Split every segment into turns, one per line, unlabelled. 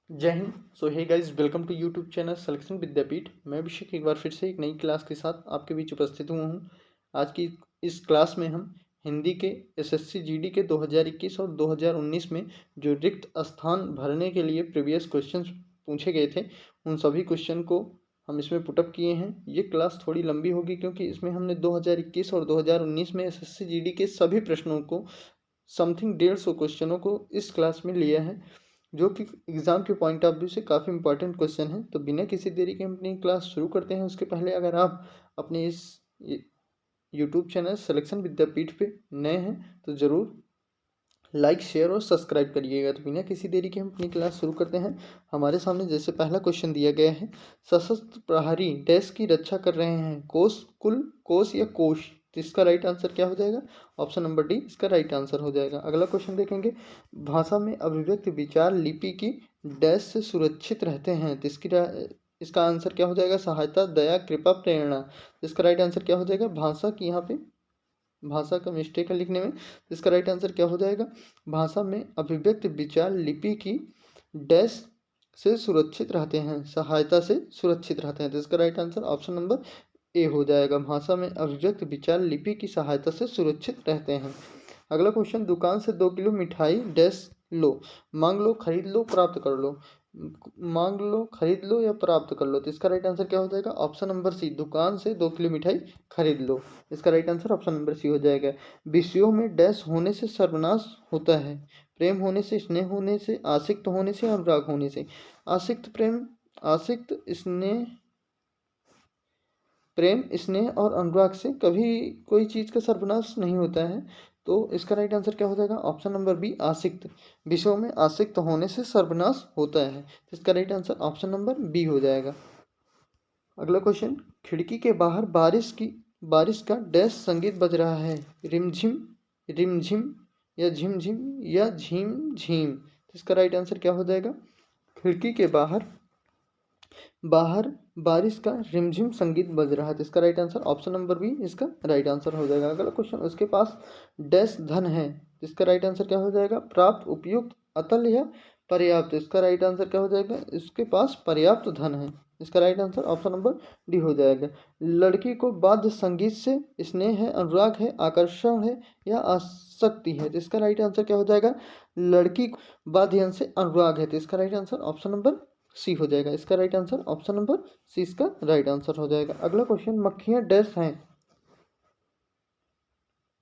जय हिंद। So hey guys, welcome to YouTube channel Selection Vidyapeeth. मैं अभिषेक एक बार फिर से एक नई क्लास के साथ आपके बीच उपस्थित हुआ हूँ। आज की इस क्लास में हम हिंदी के एसएससी जीडी के 2021 और 2019 में जो रिक्त स्थान भरने के लिए प्रीवियस क्वेश्चंस पूछे गए थे, उन सभी क्वेश्चन को हम इसमें पुटअप किए हैं। ये क्लास थोड़ी लंबी होगी क्योंकि इसमें हमने 2021 और 2019 में एसएससी जीडी के सभी प्रश्नों को समथिंग 150 क्वेश्चनों को इस क्लास में लिया है, जो कि एग्ज़ाम के पॉइंट ऑफ व्यू से काफ़ी इंपॉर्टेंट क्वेश्चन है। तो बिना किसी देरी के हम अपनी क्लास शुरू करते हैं। उसके पहले अगर आप अपने इस यूट्यूब चैनल सिलेक्शन विद्यापीठ पे नए हैं तो ज़रूर लाइक, शेयर और सब्सक्राइब करिएगा। तो बिना किसी देरी के हम अपनी क्लास शुरू करते हैं। हमारे सामने जैसे पहला क्वेश्चन दिया गया है, सशस्त्र प्रहरी डैश की रक्षा कर रहे हैं, कोष, कुल, कोष या कोश। तो इसका राइट आंसर क्या हो जाएगा? ऑप्शन नंबर डी इसका राइट आंसर हो जाएगा। अगला क्वेश्चन देखेंगे, भाषा में अभिव्यक्त विचार लिपि की डैश से सुरक्षित रहते हैं। तो इसका आंसर क्या हो जाएगा? सहायता, दया, कृपा, प्रेरणा। तो इसका राइट आंसर क्या हो जाएगा? भाषा की यहाँ पे भाषा का मिस्टेक है लिखने में। तो इसका राइट आंसर क्या हो जाएगा? भाषा में अभिव्यक्त विचार लिपि की डैश से सुरक्षित रहते हैं, सहायता से सुरक्षित रहते हैं। तो इसका राइट आंसर ऑप्शन नंबर ए हो जाएगा। भाषा में अभिव्यक्त विचार लिपि की सहायता से सुरक्षित रहते हैं। अगला क्वेश्चन, दुकान से 2 किलो मिठाई डैश लो, मांग लो, खरीद लो, प्राप्त कर लो। मांग लो, खरीद लो या प्राप्त कर लो। तो इसका राइट आंसर क्या हो जाएगा? ऑप्शन नंबर सी, दुकान से 2 किलो मिठाई खरीद लो। इसका right answer option number C हो जाएगा। विषयों में डैश होने से सर्वनाश होता है, प्रेम होने से, स्नेह होने से, आसक्त होने से, अनुराग होने से। आसक्त, प्रेम, आसक्त, स्नेह, प्रेम, स्नेह और अनुराग से कभी कोई चीज़ का सर्वनाश नहीं होता है। तो इसका राइट आंसर क्या हो जाएगा? ऑप्शन नंबर बी, आसक्त। विषयों में आसक्त होने से सर्वनाश होता है। तो इसका right answer option number B हो जाएगा। अगला क्वेश्चन, खिड़की के बाहर बारिश का डैश संगीत बज रहा है, रिमझिम, रिमझिम या झिमझिम या झीम झीम। तो इसका राइट आंसर क्या हो जाएगा? खिड़की के बाहर बाहर बारिश का रिमझिम संगीत बज रहा है। तो इसका right answer option number B इसका राइट आंसर हो जाएगा। अगला क्वेश्चन, उसके पास डैश धन है। तो इसका राइट आंसर क्या हो जाएगा? प्राप्त, उपयुक्त, अतल या पर्याप्त। इसका राइट आंसर क्या हो जाएगा? इसके पास पर्याप्त धन है। इसका right answer option number D हो जाएगा। लड़की को वाद्य संगीत से स्नेह है, अनुराग है, आकर्षण है या आसक्ति है। तो इसका राइट आंसर क्या हो जाएगा? लड़की को वाद्य यंत्र से अनुराग है। तो इसका right answer option number C हो जाएगा। इसका right answer option number C इसका राइट आंसर हो जाएगा। अगला क्वेश्चन, मक्खियां डैश हैं,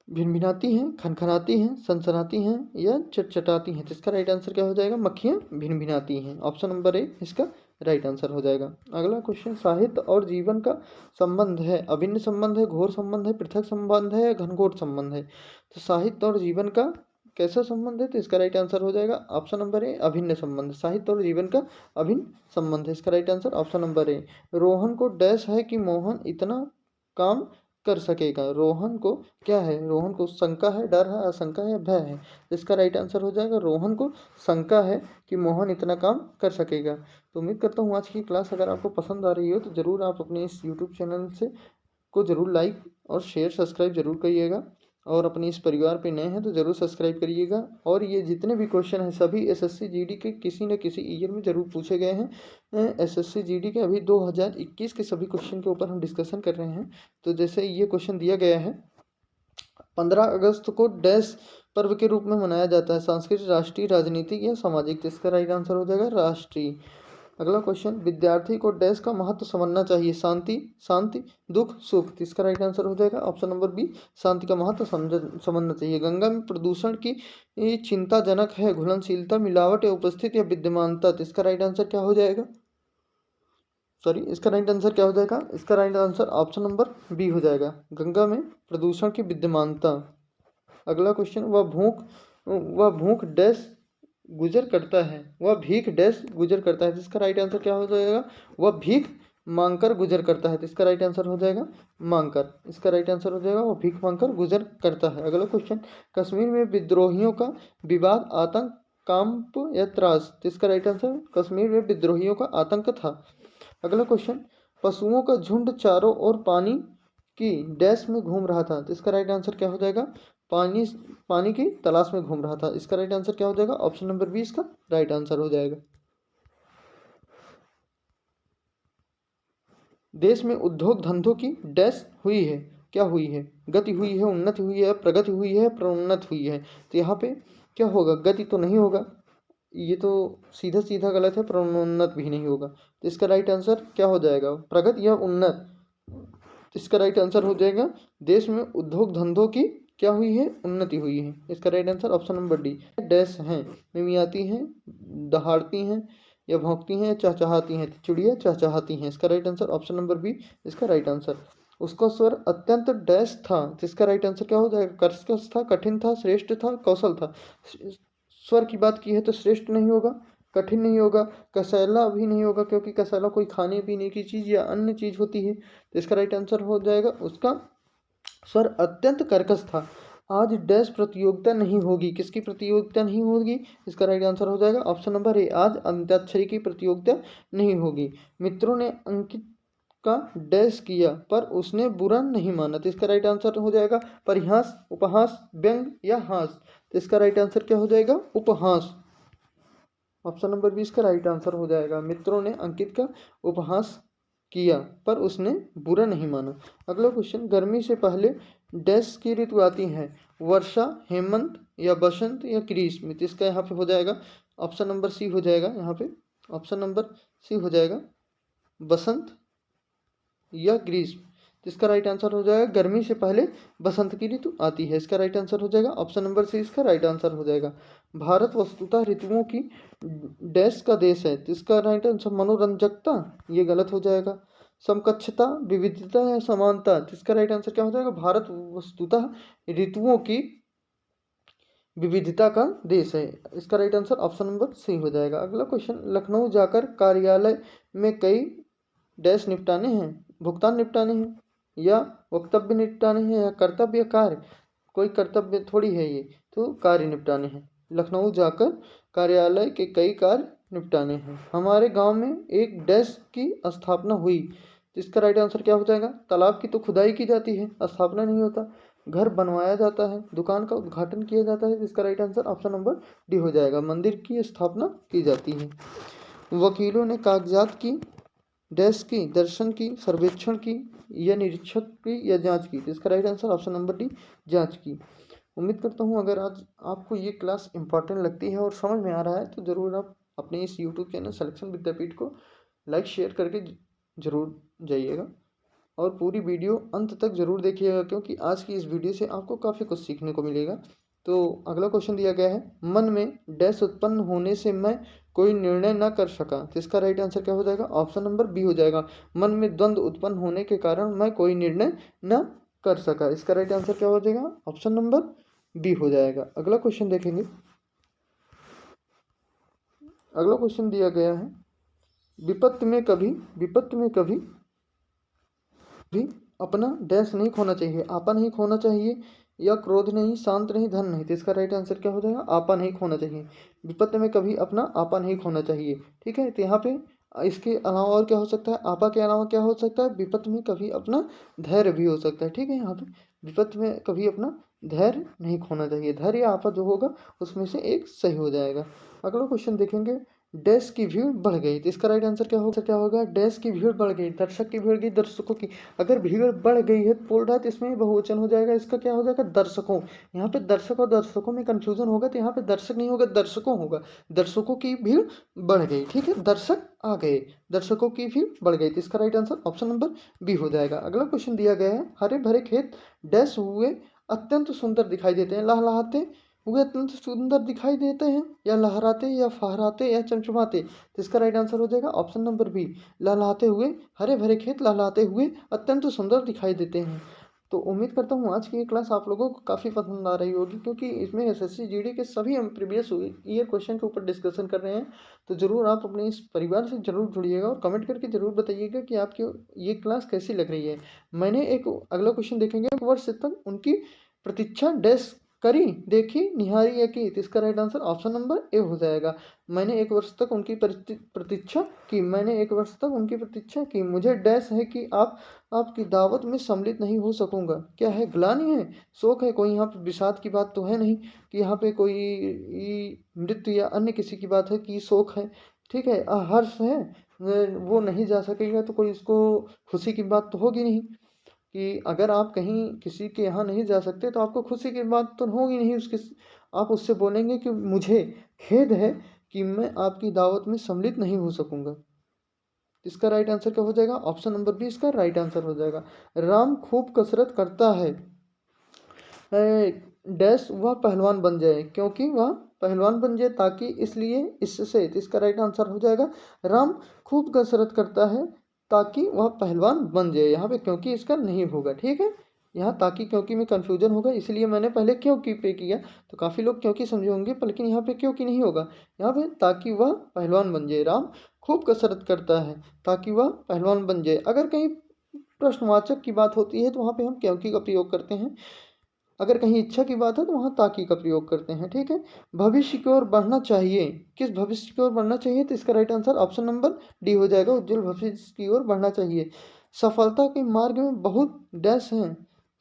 भिनभिनाती हैं, खनखनाती हैं, सनसनाती हैं या चटचटाती हैं। तो इसका राइट आंसर क्या हो जाएगा? मक्खियां भिनभिनाती हैं। ऑप्शन नंबर ए इसका राइट आंसर हो जाएगा। अगला क्वेश्चन, साहित्य और जीवन का संबंध है, अभिन्न संबंध है, घोर संबंध है, पृथक संबंध है या घनघोर संबंध है। तो साहित्य और जीवन का कैसा संबंध है? तो इसका राइट आंसर हो जाएगा ऑप्शन नंबर ए, अभिन्न संबंध। साहित्य और जीवन का अभिन्न संबंध है। इसका राइट आंसर ऑप्शन नंबर ए। रोहन को डैश है कि मोहन इतना काम कर सकेगा। रोहन को क्या है? रोहन को शंका है, डर है, आशंका है, भय है। इसका राइट आंसर हो जाएगा रोहन को शंका है कि मोहन इतना काम कर सकेगा। तो उम्मीद करता हूँ आज की क्लास अगर आपको पसंद आ रही हो तो ज़रूर आप अपने इस यूट्यूब चैनल से को ज़रूर लाइक और शेयर सब्सक्राइब जरूर करिएगा, और अपने इस परिवार पे नए हैं तो ज़रूर सब्सक्राइब करिएगा। और ये जितने भी क्वेश्चन हैं सभी एसएससी जीडी के किसी न किसी ईयर में ज़रूर पूछे गए हैं। एसएससी जीडी के अभी 2021 के सभी क्वेश्चन के ऊपर हम डिस्कशन कर रहे हैं। तो जैसे ये क्वेश्चन दिया गया है, 15 अगस्त को डैश पर्व के रूप में मनाया जाता है, सांस्कृतिक, राष्ट्रीय, राजनीतिक या सामाजिक। तो इसका राइट आंसर हो जाएगा राष्ट्रीय। अगला क्वेश्चन, विद्यार्थी को डैश का महत्व समझना चाहिए, शांति, शांति, दुख, सुख। तो इसका राइट आंसर हो जाएगा ऑप्शन नंबर बी, शांति का महत्व समझना चाहिए। गंगा में प्रदूषण की चिंताजनक है, घुलनशीलता, मिलावट या उपस्थित या विद्यमानता। तो इसका राइट आंसर क्या हो जाएगा? इसका राइट आंसर क्या हो जाएगा? इसका right answer option number B हो जाएगा, गंगा में प्रदूषण की विद्यमानता। अगला क्वेश्चन, वह भूख डैश गुजर करता है, वह भीख डैश गुजर करता है। जिसका राइट आंसर क्या हो जाएगा? वह भीख मांगकर गुजर करता है। तो इसका राइट आंसर हो जाएगा मांगकर। इसका राइट आंसर हो जाएगा वह भीख मांगकर गुजर करता है। अगला क्वेश्चन, कश्मीर में विद्रोहियों का विवाद, आतंक, कांप या त्रास। तो इसका राइट आंसर कश्मीर में विद्रोहियों का आतंक था। अगला क्वेश्चन, पशुओं का झुंड चारों ओर पानी की डैश में घूम रहा था। तो इसका राइट आंसर क्या हो जाएगा? पानी पानी की तलाश में घूम रहा था। इसका राइट आंसर क्या हो जाएगा? ऑप्शन नंबर बी इसका राइट आंसर हो जाएगा। देश में उद्योग धंधों की डैश हुई है, क्या हुई है? गति हुई है, उन्नति हुई है, प्रगति हुई है, प्रोन्नत हुई है। तो यहाँ पे क्या होगा? गति तो नहीं होगा, ये तो सीधा सीधा गलत है। प्रोन्नत भी नहीं होगा, तो इसका राइट आंसर क्या हो जाएगा? प्रगति या उन्नत। इसका राइट आंसर हो जाएगा देश में उद्योग धंधों की क्या हुई है? उन्नति हुई है। इसका right answer option number D. Dash हैं, मिमियाती हैं, दहाड़ती हैं या भौंकती हैं या चहचहाती हैं? चिड़िया चहचहाती हैं। इसका right answer option number B, इसका राइट आंसर। उसका स्वर अत्यंत डैश था, तो इसका राइट आंसर क्या हो जाएगा? कर्कश था, कठिन था, श्रेष्ठ था, कौशल था। स्वर की बात की है तो श्रेष्ठ नहीं होगा, कठिन नहीं होगा, कसैला भी नहीं होगा, क्योंकि कसैला कोई खाने पीने की चीज़ या अन्य चीज़ होती है। तो इसका राइट आंसर हो जाएगा उसका स्वर अत्यंत कर्कश था। आज डैश प्रतियोगिता नहीं होगी, किसकी प्रतियोगिता नहीं होगी? इसका राइट आंसर हो जाएगा ऑप्शन नंबर ए, आज अंत्याक्षरी की प्रतियोगिता नहीं होगी। मित्रों ने अंकित का डैश किया पर उसने बुरा नहीं माना, तो इसका राइट आंसर हो जाएगा परिहास, उपहास, व्यंग या हास। तो इसका राइट आंसर क्या हो जाएगा? उपहास। ऑप्शन नंबर बी इसका राइट आंसर हो जाएगा। मित्रों ने अंकित का उपहास किया पर उसने बुरा नहीं माना। अगला क्वेश्चन, गर्मी से पहले डैश की ऋतु आती है? वर्षा, हेमंत या बसंत या ग्रीष्म? तो इसका यहाँ पे हो जाएगा ऑप्शन नंबर सी हो जाएगा। यहाँ पे ऑप्शन नंबर सी हो जाएगा बसंत या ग्रीष्म। तो इसका राइट आंसर हो जाएगा गर्मी से पहले बसंत की ऋतु आती है। इसका राइट आंसर हो जाएगा ऑप्शन नंबर सी, इसका राइट आंसर हो जाएगा। भारत वस्तुतः ऋतुओं की डैश का देश है, तो इसका राइट आंसर मनोरंजकता, ये गलत हो जाएगा। समकक्षता, विविधता या समानता? तो इसका राइट आंसर क्या हो जाएगा? भारत वस्तुतः ऋतुओं की विविधता का देश है। इसका right answer option number C हो जाएगा। अगला क्वेश्चन, लखनऊ जाकर कार्यालय में कई डैश निपटाने हैं? भुगतान निपटाने हैं या वक्तव्य निपटाने हैं या कर्तव्य कार्य? कोई कर्तव्य थोड़ी है ये, तो कार्य निपटाने हैं। लखनऊ जाकर कार्यालय के कई कार्य निपटाने हैं। हमारे गांव में एक डैश की स्थापना हुई, तो इसका राइट आंसर क्या हो जाएगा? तालाब की तो खुदाई की जाती है, स्थापना नहीं होता। घर बनवाया जाता है, दुकान का उद्घाटन किया जाता है, इसका right answer option number D हो जाएगा। मंदिर की स्थापना की जाती है। वकीलों ने कागजात की डैश की, दर्शन की, सर्वेक्षण की या निरीक्षक की या जांच की? तो इसका right answer option number D, जांच की। उम्मीद करता हूँ अगर आज आपको ये क्लास इंपॉर्टेंट लगती है और समझ में आ रहा है तो ज़रूर आप अपने इस यूट्यूब चैनल सिलेक्शन विद्यापीठ को लाइक शेयर करके ज़रूर जाइएगा और पूरी वीडियो अंत तक ज़रूर देखिएगा, क्योंकि आज की इस वीडियो से आपको काफ़ी कुछ सीखने को मिलेगा। तो अगला क्वेश्चन दिया गया है, मन में डैश उत्पन्न होने से मैं कोई निर्णय न कर सका, तो इसका राइट आंसर क्या हो जाएगा? ऑप्शन नंबर बी हो जाएगा। मन में द्वंद्व उत्पन्न होने के कारण मैं कोई निर्णय न कर सका। इसका राइट आंसर क्या हो जाएगा? ऑप्शन नंबर बी हो जाएगा। अगला क्वेश्चन देखेंगे। अगला क्वेश्चन दिया गया है, विपत्ति में कभी भी अपना डैश नहीं खोना चाहिए। आपा नहीं खोना चाहिए या क्रोध नहीं, शांत नहीं, धन नहीं? तो इसका राइट आंसर क्या हो जाएगा? आपा नहीं खोना चाहिए। विपत्ति में कभी अपना आपा नहीं खोना चाहिए। ठीक है, तो यहाँ पे इसके अलावा और क्या हो सकता है? आपा के अलावा क्या हो सकता है? विपत्ति में कभी अपना धैर्य भी हो सकता है। ठीक है, यहाँ पे विपत्ति में कभी अपना धैर्य नहीं खोना चाहिए। धैर्य या आपा जो होगा उसमें से एक सही हो जाएगा। अगला क्वेश्चन देखेंगे, डैश की भीड़ बढ़ गई, तो इसका राइट आंसर क्या होगा? डैश की भीड़ बढ़ गई, दर्शक की भीड़ गई, दर्शकों की। अगर भीड़ बढ़ गई है तो बोल रहा है तो इसमें बहुवचन हो जाएगा, इसका क्या हो जाएगा? दर्शकों। यहाँ पे दर्शक और दर्शकों में कंफ्यूजन होगा, तो यहाँ पे दर्शक नहीं होगा, दर्शकों होगा। दर्शकों की भीड़ बढ़ गई, ठीक है, दर्शक आ गए, दर्शकों की भीड़ बढ़ गई, तो इसका right answer option number B हो जाएगा। अगला क्वेश्चन दिया गया है, हरे भरे खेत डैश हुए अत्यंत सुंदर दिखाई देते हैं, लहलहाते हुए अत्यंत सुंदर दिखाई देते हैं या लहराते या फहराते या चमचमाते? तो इसका राइट आंसर हो जाएगा ऑप्शन नंबर बी, लहलहाते हुए। हरे भरे खेत लहलहाते हुए अत्यंत सुंदर दिखाई देते हैं। तो उम्मीद करता हूँ आज की ये क्लास आप लोगों को काफ़ी पसंद आ रही होगी, क्योंकि इसमें एसएससी जीडी के सभी हम प्रीवियस ईयर क्वेश्चन के ऊपर डिस्कशन कर रहे हैं। तो ज़रूर आप अपने इस परिवार से ज़रूर जुड़िएगा और कमेंट करके ज़रूर बताइएगा कि आपकी ये क्लास कैसी लग रही है। मैंने एक अगला क्वेश्चन देखेंगे, एक वर्ष तक उनकी प्रतीक्षा डैश करी, देखी, निहारी या की? तो इसका राइट आंसर ऑप्शन नंबर ए हो जाएगा। मैंने 1 वर्ष तक उनकी प्रतीक्षा की, मैंने 1 वर्ष तक उनकी प्रतीक्षा की, मुझे डैश है कि आपकी दावत में सम्मिलित नहीं हो सकूंगा। क्या है? ग्लानि है, शोक है, कोई यहाँ पे विषाद की बात तो है नहीं कि यहाँ पे कोई मृत्यु या अन्य किसी की बात है कि शोक है, ठीक है। हर्ष है, वो नहीं जा सकेगा तो कोई इसको खुशी की बात तो होगी नहीं कि अगर आप कहीं किसी के यहाँ नहीं जा सकते तो आपको खुशी की बात तो होगी नहीं। उसके आप उससे बोलेंगे कि मुझे खेद है कि मैं आपकी दावत में सम्मिलित नहीं हो सकूंगा। इसका राइट आंसर क्या हो जाएगा? ऑप्शन नंबर बी इसका राइट आंसर हो जाएगा। राम खूब कसरत करता है, डैश वह पहलवान बन जाए, क्योंकि वह पहलवान बन जाए, ताकि, इसलिए, इससे। तो इसका राइट आंसर हो जाएगा राम खूब कसरत करता है ताकि वह पहलवान बन जाए। यहाँ पे क्योंकि इसका नहीं होगा, ठीक है। यहाँ ताकि क्योंकि में कंफ्यूजन होगा, इसलिए मैंने पहले क्योंकि पे किया। तो काफ़ी लोग क्योंकि समझे होंगे, लेकिन यहाँ पे क्योंकि नहीं होगा। यहाँ पे ताकि वह पहलवान बन जाए, राम खूब कसरत करता है ताकि वह पहलवान बन जाए। अगर कहीं प्रश्नवाचक की बात होती है तो वहाँ पे हम क्योंकि का प्रयोग करते हैं। अगर कहीं इच्छा की बात है तो वहाँ ताकि का प्रयोग करते हैं, ठीक है। भविष्य की ओर बढ़ना चाहिए, किस भविष्य की ओर बढ़ना चाहिए? तो इसका right answer option number D हो जाएगा, उज्जवल भविष्य की ओर बढ़ना चाहिए। सफलता के मार्ग में बहुत डैश हैं,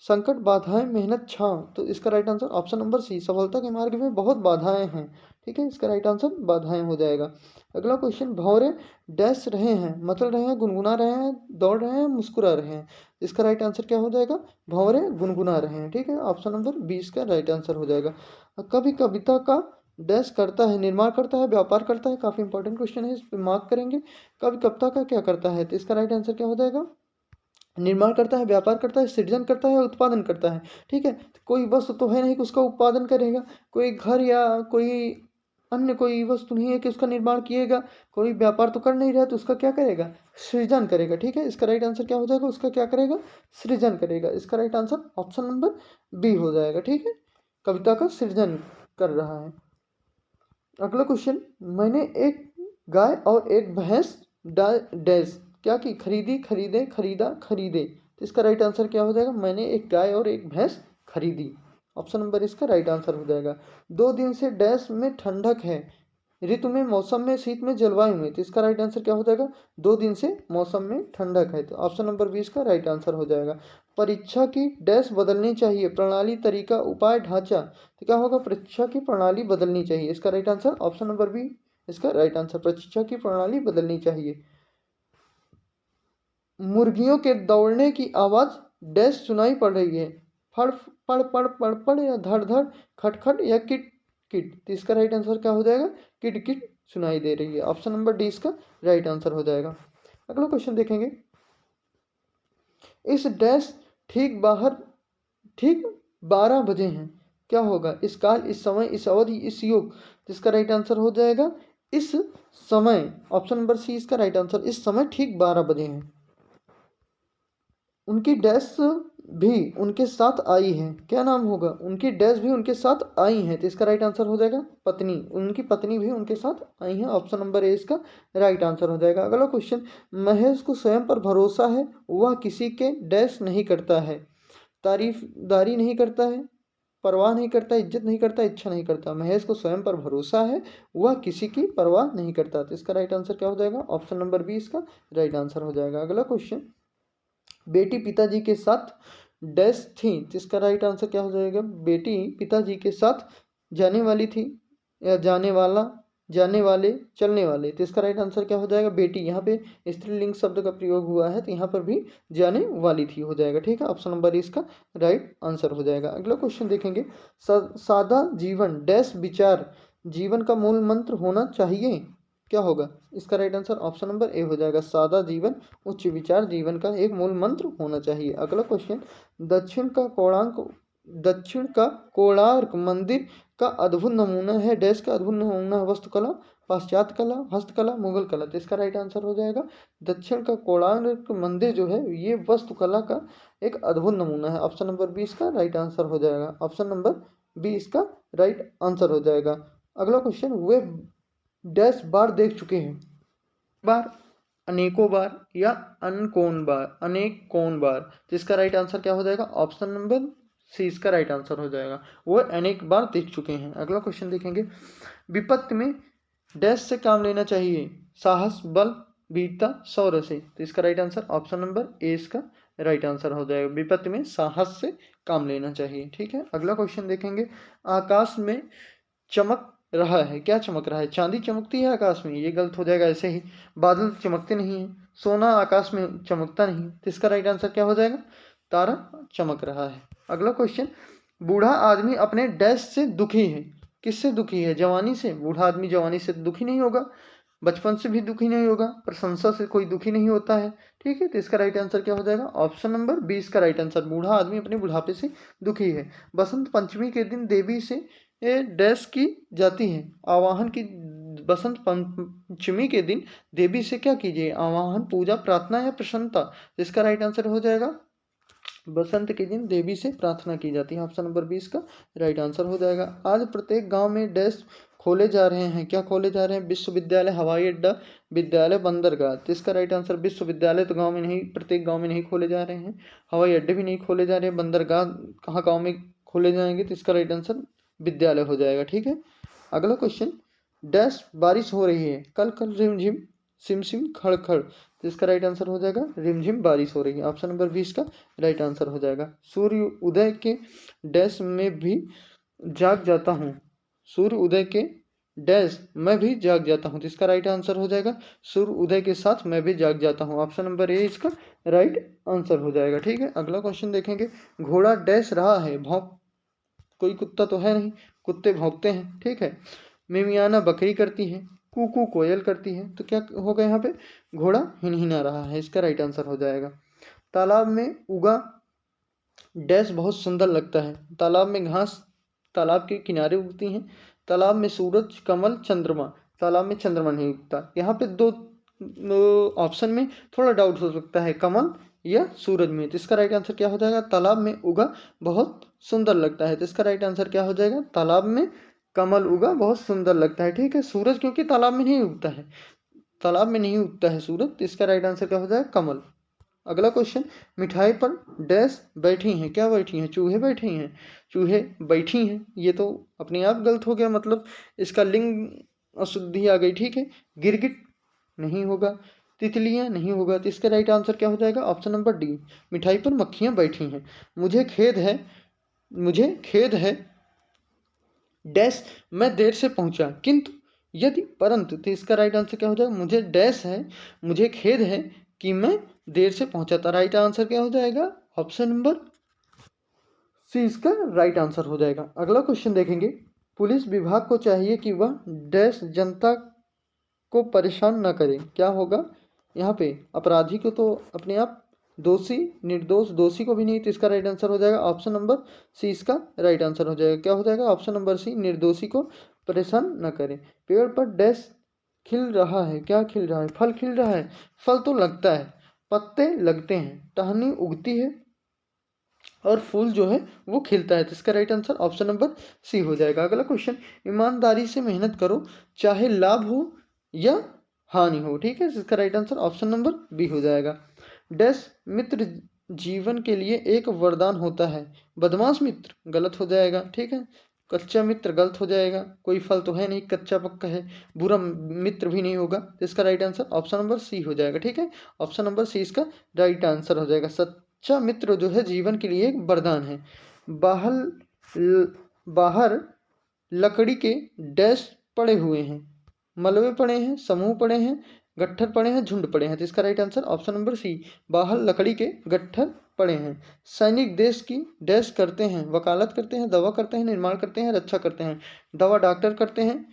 संकट, बाधाएं, मेहनत, छांव। तो इसका right answer option number C, सफलता के मार्ग में बहुत बाधाएं हैं, ठीक है। इसका राइट आंसर बाधाएं हो जाएगा। अगला क्वेश्चन, भौरे डैश रहे हैं, मचल रहे हैं, गुनगुना रहे हैं, दौड़ रहे हैं, मुस्कुरा रहे हैं। इसका राइट आंसर क्या हो जाएगा? भंवरे गुनगुना रहे हैं, ठीक है। ऑप्शन नंबर 20 का राइट आंसर हो जाएगा। कभी कविता का डैश करता है, निर्माण करता है, व्यापार करता है। काफी इंपॉर्टेंट क्वेश्चन है, इस पर मार्क करेंगे। कवि कविता का क्या करता है? तो इसका राइट आंसर क्या हो जाएगा? निर्माण करता है, व्यापार करता है, सृजन करता है, उत्पादन करता है, ठीक है। कोई वस्तु तो है नहीं कि उसका उत्पादन करेगा, कोई घर या कोई अन्य कोई वस्तु नहीं है कि उसका निर्माण किएगा, कोई व्यापार तो कर नहीं रहा तो उसका क्या करेगा? सृजन करेगा, ठीक है। इसका राइट आंसर क्या हो जाएगा? उसका क्या करेगा? सृजन करेगा। इसका right answer option number B हो जाएगा, ठीक है। कविता का सृजन कर रहा है। अगला क्वेश्चन, मैंने एक गाय और एक भैंस डैश क्या की? खरीदी, खरीदे, खरीदा, खरीदे। तो इसका राइट आंसर क्या हो जाएगा? मैंने एक गाय और एक भैंस खरीदी। ऑप्शन नंबर इसका राइट आंसर हो जाएगा। 2 दिन से डैश में ठंडक है, ऋतु में, मौसम में, शीत में, जलवायु में। तो इसका राइट आंसर क्या हो जाएगा? 2 दिन से मौसम में ठंडक है। तो ऑप्शन नंबर 20 का राइट आंसर हो जाएगा। परीक्षा की डैश बदलनी चाहिए, प्रणाली, तरीका, उपाय, ढांचा। तो क्या होगा? परीक्षा की प्रणाली बदलनी चाहिए। इसका right answer option number B इसका राइट आंसर, परीक्षा की प्रणाली बदलनी चाहिए। मुर्गियों के दौड़ने की आवाज डैश सुनाई पड़ रही है, फड़ पड़ पड़ पड़ पड़ या धड़ धड़, खटखट या किट किट। तो इसका राइट आंसर क्या हो जाएगा? किट किट सुनाई दे रही है। ऑप्शन नंबर डी इसका राइट आंसर हो जाएगा। अगला क्वेश्चन देखेंगे, इस डैश ठीक 12 बजे हैं, क्या होगा? इस काल, इस समय, इस अवधि, इस युग। तो इसका राइट आंसर हो जाएगा इस समय। ऑप्शन नंबर सी इसका राइट आंसर, इस समय ठीक 12 बजे हैं। उनकी डैश भी उनके साथ आई है, क्या नाम होगा? उनकी डैश भी उनके साथ आई हैं। तो इसका राइट आंसर हो जाएगा पत्नी, उनकी पत्नी भी उनके साथ आई हैं। ऑप्शन नंबर ए इसका राइट आंसर हो जाएगा। अगला क्वेश्चन, महेश को स्वयं पर भरोसा है, वह किसी के डैश नहीं करता है, तारीफदारी नहीं करता है, परवाह नहीं करता, इज्जत नहीं करता, इच्छा नहीं करता। महेश को स्वयं पर भरोसा है, वह किसी की परवाह नहीं करता। तो इसका राइट आंसर क्या हो जाएगा? ऑप्शन नंबर बी इसका राइट आंसर हो जाएगा। अगला क्वेश्चन, बेटी पिताजी के साथ डैश थी। तो इसका राइट आंसर क्या हो जाएगा? बेटी पिताजी के साथ जाने वाली थी, या जाने वाला, जाने वाले, चलने वाले। तो इसका राइट आंसर क्या हो जाएगा? बेटी, यहाँ पे स्त्रीलिंग शब्द का प्रयोग हुआ है तो यहाँ पर भी जाने वाली थी हो जाएगा, ठीक है। ऑप्शन नंबर इसका राइट आंसर हो जाएगा। अगला क्वेश्चन देखेंगे, सादा जीवन डैश विचार जीवन का मूल मंत्र होना चाहिए, क्या होगा? इसका राइट आंसर ऑप्शन नंबर ए हो जाएगा, सादा जीवन उच्च विचार जीवन का एक मूल मंत्र होना चाहिए। अगला क्वेश्चन, दक्षिण का कोणार्क मंदिर का अद्भुत नमूना है, डैश का अद्भुत नमूना है, वास्तुकला, पाश्चात्य कला, हस्तकला, मुगल कला। तो इसका राइट आंसर हो जाएगा दक्षिण का कोणार्क मंदिर जो है ये वास्तुकला का एक अद्भुत नमूना है। ऑप्शन नंबर बी इसका राइट आंसर हो जाएगा। ऑप्शन नंबर बी इसका राइट आंसर हो जाएगा। अगला क्वेश्चन, वे डैश बार देख चुके हैं, बार, अनेकों बार या अनकोन बार, अनेक कौन बार। तो इसका राइट आंसर क्या हो जाएगा? ऑप्शन नंबर सी इसका राइट आंसर हो जाएगा। वो अनेक बार देख चुके हैं। अगला क्वेश्चन देखेंगे, विपत्ति में डैश से काम लेना चाहिए, साहस, बल, वीरता, शौर्य से। तो इसका राइट आंसर ऑप्शन नंबर ए इसका राइट आंसर हो जाएगा। विपत्ति में साहस से काम लेना चाहिए। ठीक है, अगला क्वेश्चन देखेंगे, आकाश में चमक रहा है, क्या चमक रहा है? चांदी चमकती है आकाश में, ये गलत हो जाएगा। ऐसे ही बादल चमकते नहीं है, सोना आकाश में चमकता नहीं, तो इसका राइट आंसर क्या हो जाएगा? तारा चमक रहा है। अगला क्वेश्चन, बूढ़ा आदमी अपने डैश से दुखी है, किससे दुखी है? जवानी से। बूढ़ा आदमी जवानी से दुखी नहीं होगा, बचपन से भी दुखी नहीं होगा, प्रशंसा से कोई दुखी नहीं होता है। ठीक है, तो इसका राइट आंसर क्या हो जाएगा? ऑप्शन नंबर बी इसका राइट आंसर। बूढ़ा आदमी अपने बुढ़ापे से दुखी है। बसंत पंचमी के दिन देवी से ये डैश की जाती है, आवाहन की। बसंत पंचमी के दिन देवी से क्या कीजिए? आवाहन, पूजा, प्रार्थना या प्रसन्नता। इसका राइट आंसर हो जाएगा बसंत के दिन देवी से प्रार्थना की जाती है। ऑप्शन नंबर 20 का राइट आंसर हो जाएगा। आज प्रत्येक गांव में डैश खोले जा रहे हैं, क्या खोले जा रहे हैं? विश्वविद्यालय, हवाई अड्डा, विद्यालय, बंदरगाह। तो इसका राइट आंसर विश्वविद्यालय तो गांव में नहीं, प्रत्येक गांव में नहीं खोले जा रहे हैं। हवाई अड्डे भी नहीं खोले जा रहे हैं। बंदरगाह कहाँ गाँव में खोले जाएंगे? तो इसका राइट आंसर विद्यालय हो जाएगा। ठीक है, अगला क्वेश्चन, डैश बारिश हो रही है, कल कल रिमझिम, सिम सिम, खड़ खड़। तो इसका राइट आंसर हो जाएगा रिमझिम बारिश हो रही है। ऑप्शन नंबर 20 का राइट आंसर हो जाएगा। सूर्य उदय के डैश में भी जाग जाता हूँ, सूर्य उदय के डैश मैं भी जाग जाता हूँ। तो इसका राइट आंसर हो जाएगा सूर्य उदय के साथ मैं भी जाग जाता हूँ। ऑप्शन नंबर ए इसका राइट आंसर हो जाएगा। ठीक है, अगला क्वेश्चन देखेंगे, घोड़ा डैश रहा है, भौंक, कोई कुत्ता तो है नहीं, कुत्ते भौंकते हैं। ठीक है, मिमियाना बकरी करती है, कूकू कोयल करती है। तो क्या होगा यहाँ पे? घोड़ा हिनहिना रहा है, इसका राइट आंसर हो जाएगा। तालाब में उगा डैश बहुत सुंदर लगता है, तालाब में घास तालाब के किनारे उगती हैं, तालाब में सूरज, कमल, चंद्रमा। तालाब में चंद्रमा नहीं उगता। यहाँ पे दो ऑप्शन में थोड़ा डाउट हो सकता है, कमल या सूरज में। तो इसका राइट आंसर क्या हो जाएगा? तालाब में उगा बहुत सुंदर लगता है। तो इसका राइट आंसर क्या हो जाएगा? तालाब में कमल उगा बहुत सुंदर लगता है। ठीक है, सूरज क्योंकि तालाब में नहीं उगता है, तालाब में नहीं उगता है सूरज। तो इसका राइट आंसर क्या हो जाएगा? कमल। अगला क्वेश्चन, मिठाई पर डैश बैठी हैं, क्या बैठी हैं? चूहे बैठी हैं, चूहे बैठी हैं। ये तो अपने आप गलत हो गया, मतलब इसका लिंग अशुद्धि आ गई। ठीक है, गिरगिट नहीं होगा, तितलियां नहीं होगा। तो इसका राइट आंसर क्या हो जाएगा? ऑप्शन नंबर डी, मिठाई पर मक्खियां बैठी हैं। मुझे खेद है, मुझे खेद है डैश मैं देर से पहुंचा, किंतु, यदि, परंतु। तो इसका राइट आंसर क्या हो जाएगा? मुझे डैश है, मुझे खेद है कि मैं देर से पहुंचा था। राइट आंसर क्या हो जाएगा? ऑप्शन नंबर सी इसका राइट आंसर हो जाएगा। अगला क्वेश्चन देखेंगे, पुलिस विभाग को चाहिए कि वह डैश जनता को परेशान न करे, क्या होगा यहाँ पे? अपराधी को तो अपने आप, दोषी, निर्दोष, दोषी को भी नहीं। तो इसका राइट आंसर हो जाएगा ऑप्शन नंबर सी इसका राइट आंसर हो जाएगा। क्या हो जाएगा? ऑप्शन नंबर सी, निर्दोषी को परेशान न करे। पेड़ पर डैश खिल रहा है, क्या खिल रहा है? फल खिल रहा है, फल तो लगता है, पत्ते लगते हैं, टहनी उगती है और फूल जो है वो खिलता है। तो इसका right answer option number C हो जाएगा। अगला क्वेश्चन, ईमानदारी से मेहनत करो, चाहे लाभ हो या हानि हो। ठीक है, इसका right answer option number B हो जाएगा। डैश मित्र जीवन के लिए एक वरदान होता है, बदमाश मित्र गलत हो जाएगा। ठीक है, कच्चा मित्र गलत हो जाएगा, कोई फल तो है नहीं, कच्चा पक्का है। बुरा मित्र भी नहीं होगा। तो इसका right answer option number C हो जाएगा। ठीक है, ऑप्शन नंबर सी इसका राइट आंसर हो जाएगा। सच्चा मित्र जो है जीवन के लिए एक वरदान है। बाहर लकड़ी के डैश पड़े हुए हैं, मलबे पड़े हैं, समूह पड़े हैं, गट्ठर पड़े हैं, झुंड पड़े हैं। तो इसका right answer option number C, बाहर लकड़ी के गट्ठर पड़े हैं। सैनिक देश की डैश करते हैं, वकालत करते हैं, दवा करते हैं, निर्माण करते हैं, रक्षा करते हैं। दवा डॉक्टर करते हैं,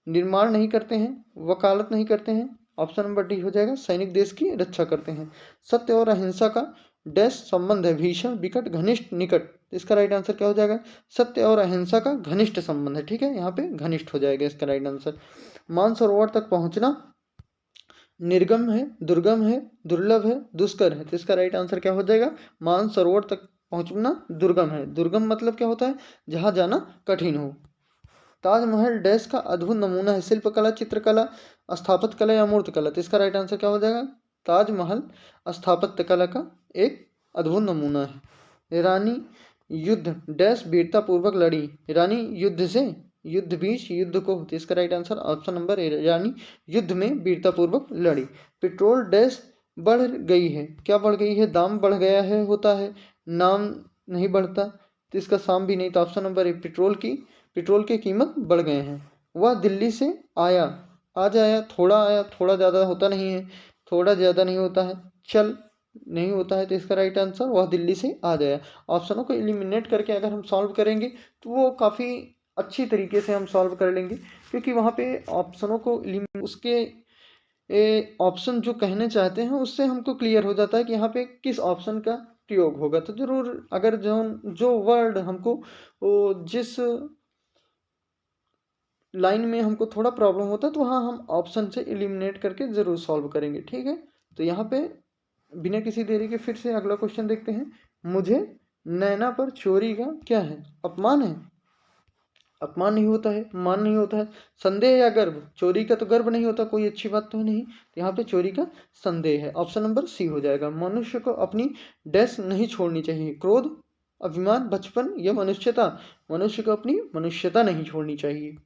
निर्माण नहीं करते हैं, वकालत नहीं करते हैं। ऑप्शन नंबर डी हो जाएगा, सैनिक देश की रक्षा करते हैं। सत्य और अहिंसा का डैश संबंध है, भीषण, विकट, घनिष्ठ, निकट। इसका राइट आंसर क्या हो जाएगा? सत्य और अहिंसा का घनिष्ठ संबंध है। ठीक है, यहाँ पे घनिष्ठ हो जाएगा इसका राइट आंसर। मानसरोवर तक पहुंचना निर्गम है, दुर्गम है, दुर्लभ है, दुष्कर है। तो इसका राइट आंसर क्या हो जाएगा? मानसरोवर तक पहुंचना दुर्गम है। दुर्गम मतलब क्या होता है? जहां जाना कठिन हो। ताजमहल डैश का अद्भुत नमूना है, शिल्पकला, चित्रकला, स्थापत्य कला या मूर्त कला। तो इसका राइट आंसर क्या हो जाएगा? ताजमहल स्थापत्य कला का एक अद्भुत नमूना है। रानी युद्ध डैश वीरता पूर्वक लड़ी, रानी युद्ध से, युद्ध बीच युद्ध को, तो इसका right answer option number A, रानी युद्ध में वीरता पूर्वक लड़ी। पेट्रोल डैश बढ़ गई है, क्या बढ़ गई है, दाम बढ़ गया है होता है, नाम नहीं बढ़ता, तो इसका साम भी नहीं, तो ऑप्शन नंबर ए, पेट्रोल की कीमत बढ़ गए हैं। वह दिल्ली से आया, आज आया, थोड़ा ज़्यादा होता नहीं है, थोड़ा ज़्यादा नहीं होता है, चल नहीं होता है, तो इसका राइट आंसर वह दिल्ली से आ जाए। ऑप्शनों को एलिमिनेट करके अगर हम सॉल्व करेंगे तो वो काफ़ी अच्छी तरीके से हम सॉल्व कर लेंगे, क्योंकि वहाँ पे ऑप्शनों को उसके ऑप्शन जो कहने चाहते हैं उससे हमको क्लियर हो जाता है कि यहाँ पे किस ऑप्शन का प्रयोग होगा। तो जरूर अगर जो वर्ड हमको जिस लाइन में हमको थोड़ा प्रॉब्लम होता है तो वहाँ हम ऑप्शन से एलिमिनेट करके ज़रूर सॉल्व करेंगे, ठीक है। तो यहाँ पे बिना किसी देरी के फिर से अगला क्वेश्चन देखते हैं। मुझे नैना पर चोरी का क्या है, अपमान है, अपमान नहीं होता है, मान नहीं होता है, संदेह या गर्व, चोरी का तो गर्व नहीं होता, कोई अच्छी बात तो नहीं, तो यहाँ पे चोरी का संदेह है, ऑप्शन नंबर सी हो जाएगा। मनुष्य को अपनी डैश नहीं छोड़नी चाहिए, क्रोध, अभिमान, बचपन या मनुष्यता, मनुष्य को अपनी मनुष्यता नहीं छोड़नी चाहिए।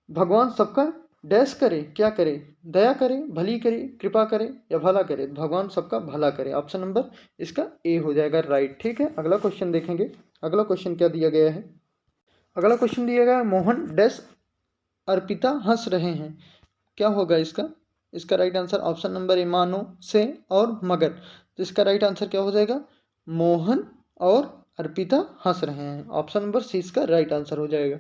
भगवान सबका डैश करे, क्या करे, दया करे, भली करे, कृपा करे या भला करे, भगवान सबका भला करे, ऑप्शन नंबर इसका ए हो जाएगा राइट, ठीक है। अगला क्वेश्चन देखेंगे, अगला क्वेश्चन क्या दिया गया है। अगला क्वेश्चन दिया गया है, मोहन डैश अर्पिता हंस रहे हैं, क्या होगा इसका, इसका राइट आंसर ऑप्शन नंबर ए, मानो, से और मगर, तो इसका राइट आंसर क्या हो जाएगा, मोहन और अर्पिता हंस रहे हैं, ऑप्शन नंबर सी इसका राइट आंसर हो जाएगा।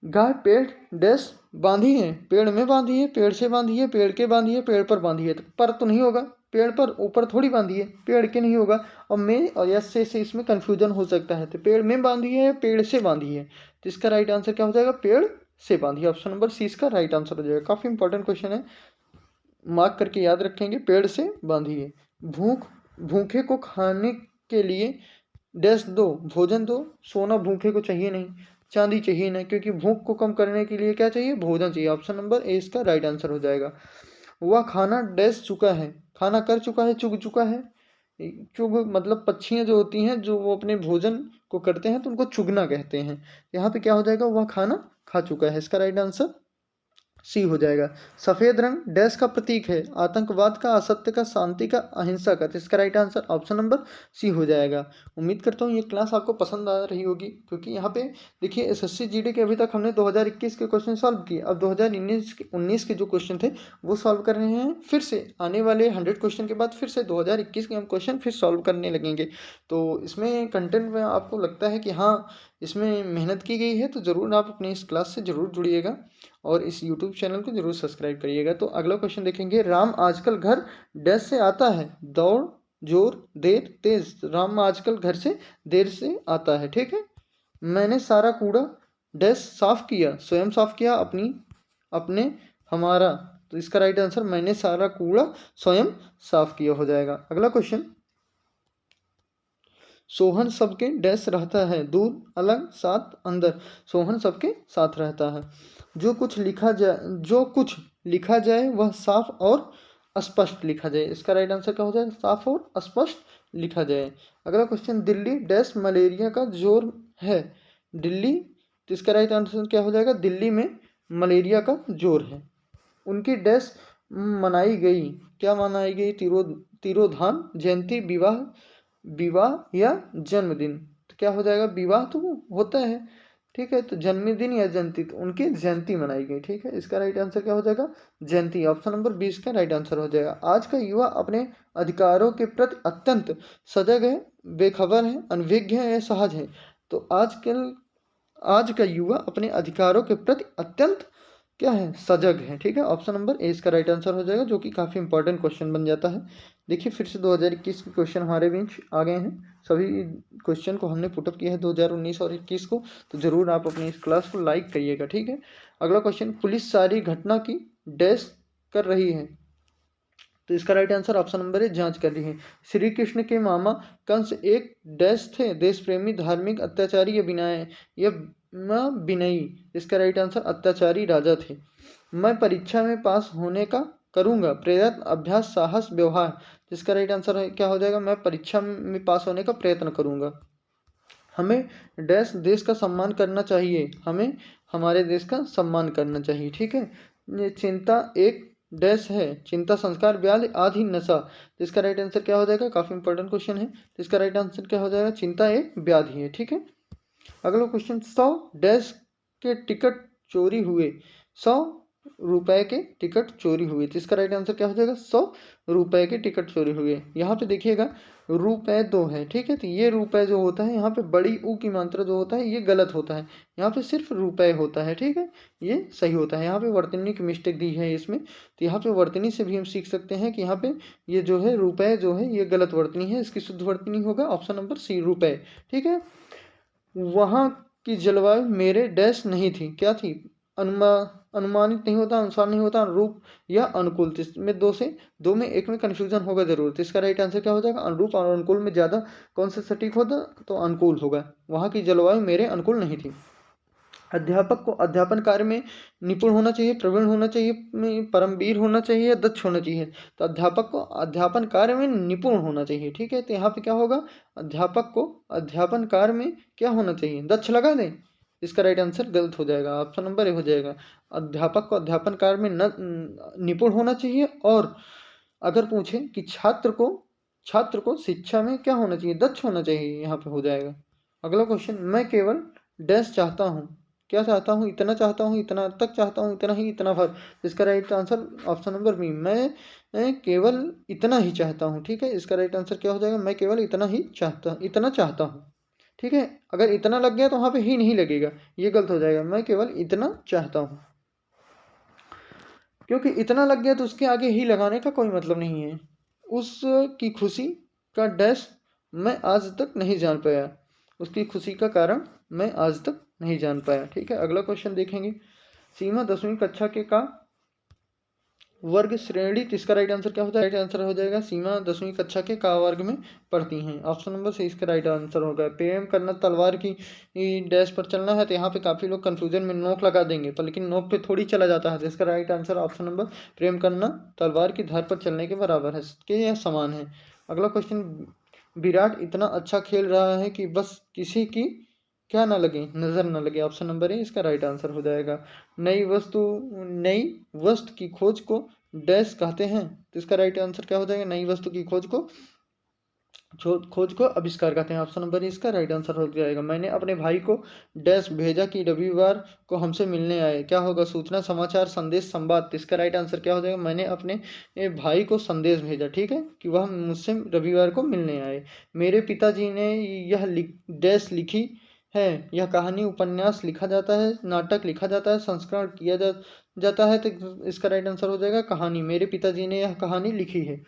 गाय पेड़ डैश बांधी है, पेड़ में बांधी है, पेड़ से बांधी है, पेड़ के बांधी है, पेड़ पर बांधी है, तो पर तो नहीं होगा, पेड़ पर ऊपर थोड़ी बांधी है, पेड़ के नहीं होगा, और में और यस से इसमें कंफ्यूजन हो सकता है, तो पेड़ में बांधी है, पेड़ से बांधी है, तो इसका राइट आंसर क्या हो जाएगा, पेड़ से बांधी, ऑप्शन नंबर सी इसका राइट आंसर हो जाएगा। काफ़ी इंपॉर्टेंट क्वेश्चन है, मार्क करके याद रखेंगे, पेड़ से बांधी है। भूखे को खाने के लिए डैश दो, भोजन दो, सोना भूखे को चाहिए नहीं, चांदी चाहिए नहीं, क्योंकि भूख को कम करने के लिए क्या चाहिए, भोजन चाहिए, ऑप्शन नंबर ए इसका राइट आंसर हो जाएगा। वह खाना डैश चुका है, खाना कर चुका है, चुग चुका है, चुग मतलब पक्षियाँ जो होती हैं जो वो अपने भोजन को करते हैं तो उनको चुगना कहते हैं, यहाँ पे क्या हो जाएगा, वह खाना खा चुका है, इसका राइट आंसर सी हो जाएगा। सफेद रंग डैश का प्रतीक है, आतंकवाद का, असत्य का, शांति का, अहिंसा का, तो इसका right answer option number C हो जाएगा। उम्मीद करता हूँ ये क्लास आपको पसंद आ रही होगी, क्योंकि यहाँ पे देखिए एसएससी जीडी के अभी तक हमने 2021 के क्वेश्चन सॉल्व किए, अब 2019 के जो क्वेश्चन थे वो सॉल्व कर रहे हैं, फिर से आने वाले 100 क्वेश्चन के बाद फिर से 2021 के हम क्वेश्चन फिर सॉल्व करने लगेंगे। तो इसमें कंटेंट में आपको लगता है कि हाँ इसमें मेहनत की गई है, तो ज़रूर आप अपने इस क्लास से ज़रूर जुड़िएगा और इस यूट्यूब चैनल को जरूर सब्सक्राइब करिएगा। तो अगला क्वेश्चन देखेंगे, राम आजकल घर डैश से आता है, दौड़, जोर, देर, तेज, राम आजकल घर से देर से आता है, ठीक है। मैंने सारा कूड़ा डैश साफ किया, स्वयं साफ किया, अपने हमारा, तो इसका राइट आंसर मैंने सारा कूड़ा स्वयं साफ किया हो जाएगा। अगला क्वेश्चन, सोहन सबके डैश रहता है, दूर, अलग, साथ, अंदर, सोहन सबके साथ रहता है। जो कुछ लिखा जाए वह साफ और स्पष्ट लिखा जाए, इसका राइट आंसर क्या हो जाएगा, साफ और स्पष्ट लिखा जाए। अगला क्वेश्चन, दिल्ली डैश मलेरिया का जोर है, दिल्ली, तो इसका राइट आंसर क्या हो जाएगा, दिल्ली में मलेरिया का जोर है। उनकी डैश मनाई गई, क्या मनाई गई, तिरोधान, जयंती, विवाह या जन्मदिन, तो क्या हो जाएगा, विवाह तो होता है, ठीक है, तो जन्मदिन या जयंती, तो उनकी जयंती मनाई गई, ठीक है, इसका राइट आंसर क्या हो जाएगा, जयंती, ऑप्शन नंबर 20 का राइट आंसर हो जाएगा। आज का युवा अपने अधिकारों के प्रति अत्यंत सजग है, बेखबर है, अनभिज्ञ है या सहज है, तो आज का युवा अपने अधिकारों के प्रति अत्यंत क्या है, सजग है, ठीक है, ऑप्शन नंबर ए इसका राइट आंसर हो जाएगा, जो कि काफ़ी इंपॉर्टेंट क्वेश्चन बन जाता है। देखिए फिर से 2021 के क्वेश्चन हमारे बीच आ गए हैं, सभी क्वेश्चन को हमने पुटअप किया है 2019 और 21 को, तो ज़रूर आप अपनी इस क्लास को लाइक करिएगा, ठीक है। अगला क्वेश्चन, पुलिस सारी घटना की डैश कर रही है, तो इसका राइट आंसर ऑप्शन नंबर है, जांच कर रही है। श्री कृष्ण के मामा कंस एक डैश थे, देश प्रेमी, धार्मिक, अत्याचारी या विनयी, इसका राइट आंसर अत्याचारी राजा थे। मैं परीक्षा में पास होने का करूंगा प्रयत्न, अभ्यास, साहस, व्यवहार, जिसका राइट आंसर क्या हो जाएगा, मैं परीक्षा में पास होने का प्रयत्न करूंगा। हमें डैश देश का सम्मान करना चाहिए, हमें हमारे देश का सम्मान करना चाहिए। ठीक है, ये चिंता एक डैश है, चिंता संस्कार व्याधि आदि नशा। इसका राइट आंसर क्या हो जाएगा, काफी इंपॉर्टेंट क्वेश्चन है। इसका राइट आंसर क्या हो जाएगा, चिंता एक व्याधि है। ठीक है, अगला क्वेश्चन, 100 डैश के टिकट चोरी हुए, 100 रुपए के टिकट चोरी हुए। तो इसका राइट आंसर क्या हो जाएगा, 100 रुपए के टिकट चोरी हुए। यहाँ पे देखिएगा रुपए 2 है। ठीक है, तो ये रुपए जो होता है यहाँ पे बड़ी ऊ की मात्रा जो होता है ये गलत होता है, यहाँ पे सिर्फ रुपए होता है। ठीक है, ये सही होता है। यहाँ पे वर्तनी की मिस्टेक दी है इसमें, तो यहाँ पे वर्तनी से भी हम सीख सकते हैं कि यहाँ पे ये जो है रुपए जो है ये गलत वर्तनी है, इसकी शुद्ध वर्तनी होगा ऑप्शन नंबर सी, रुपए। ठीक है, वहाँ की जलवायु मेरे डैश नहीं थी, क्या थी, अनुमानित नहीं होता, अनुसार नहीं होता, अनुरूप या अनुकूल। इसमें दो में एक में कंफ्यूजन होगा जरूर। तो इसका राइट आंसर क्या हो जाएगा, अनुरूप और अनुकूल में ज्यादा कौन सा सटीक होगा, तो अनुकूल होगा। वहाँ की जलवायु मेरे अनुकूल नहीं थी। अध्यापक को अध्यापन कार्य में निपुण होना चाहिए, प्रवीण होना चाहिए, परमवीर होना चाहिए, दक्ष होना चाहिए। तो अध्यापक को अध्यापन कार्य में निपुण होना चाहिए। ठीक है, तो यहाँ पे क्या होगा, अध्यापक को अध्यापन कार्य में क्या होना चाहिए, दक्ष लगा दें। इसका राइट आंसर गलत हो जाएगा, ऑप्शन नंबर ए हो जाएगा। अध्यापक को अध्यापन कार्य में निपुण होना चाहिए, और अगर पूछे कि छात्र को शिक्षा में क्या होना चाहिए, दक्ष होना चाहिए, यहाँ पे हो जाएगा। अगला क्वेश्चन, मैं केवल डैश चाहता हूँ, क्या चाहता हूँ, इतना चाहता हूँ, इतना तक चाहता हूँ, इतना ही, इतना भर। इसका right answer option number B, मैं केवल इतना ही चाहता हूँ। ठीक है, इसका राइट आंसर क्या हो जाएगा, मैं केवल इतना चाहता हूँ। ठीक है, अगर इतना लग गया तो वहाँ पे ही नहीं लगेगा, ये गलत हो जाएगा, मैं केवल इतना चाहता हूँ। क्योंकि इतना लग गया तो उसके आगे ही लगाने का कोई मतलब नहीं है। उसकी खुशी का डैश मैं आज तक नहीं जान पाया, उसकी खुशी का कारण मैं आज तक नहीं जान पाया। ठीक है, अगला क्वेश्चन देखेंगे, सीमा 10वीं कक्षा के का वर्ग श्रेणी। इसका राइट आंसर क्या होता है, राइट आंसर हो जाएगा, सीमा 10वीं कक्षा के का वर्ग में पढ़ती हैं, ऑप्शन नंबर सी इसका राइट आंसर होगा। प्रेम करना तलवार की डैश पर चलना है, तो यहाँ पे काफी लोग कंफ्यूजन में नोक लगा देंगे, पर लेकिन नोक पे थोड़ी चला जाता है। तो इसका राइट आंसर ऑप्शन नंबर, प्रेम करना तलवार की धार पर चलने के बराबर है, कि यह समान है। अगला क्वेश्चन, विराट इतना अच्छा खेल रहा है कि बस किसी की क्या ना लगे, नजर ना लगे, ऑप्शन नंबर ए इसका राइट आंसर हो जाएगा। नई वस्तु की खोज को डैश कहते हैं, तो इसका राइट आंसर क्या हो जाएगा, नई वस्तु की खोज को आविष्कार कहते हैं, ऑप्शन नंबर इसका राइट आंसर हो जाएगा। मैंने अपने भाई को डैश भेजा कि रविवार को हमसे मिलने आए, क्या होगा, सूचना, समाचार, संदेश, संवाद। इसका राइट आंसर क्या हो जाएगा, मैंने अपने भाई को संदेश भेजा, ठीक है, कि वह मुझसे रविवार को मिलने आए। मेरे पिताजी ने यह डैश लिखी है, यह कहानी, उपन्यास लिखा जाता है, नाटक लिखा जाता है, संस्करण किया जाता है। तो इसका राइट आंसर हो जाएगा कहानी, मेरे पिताजी ने यह कहानी लिखी है।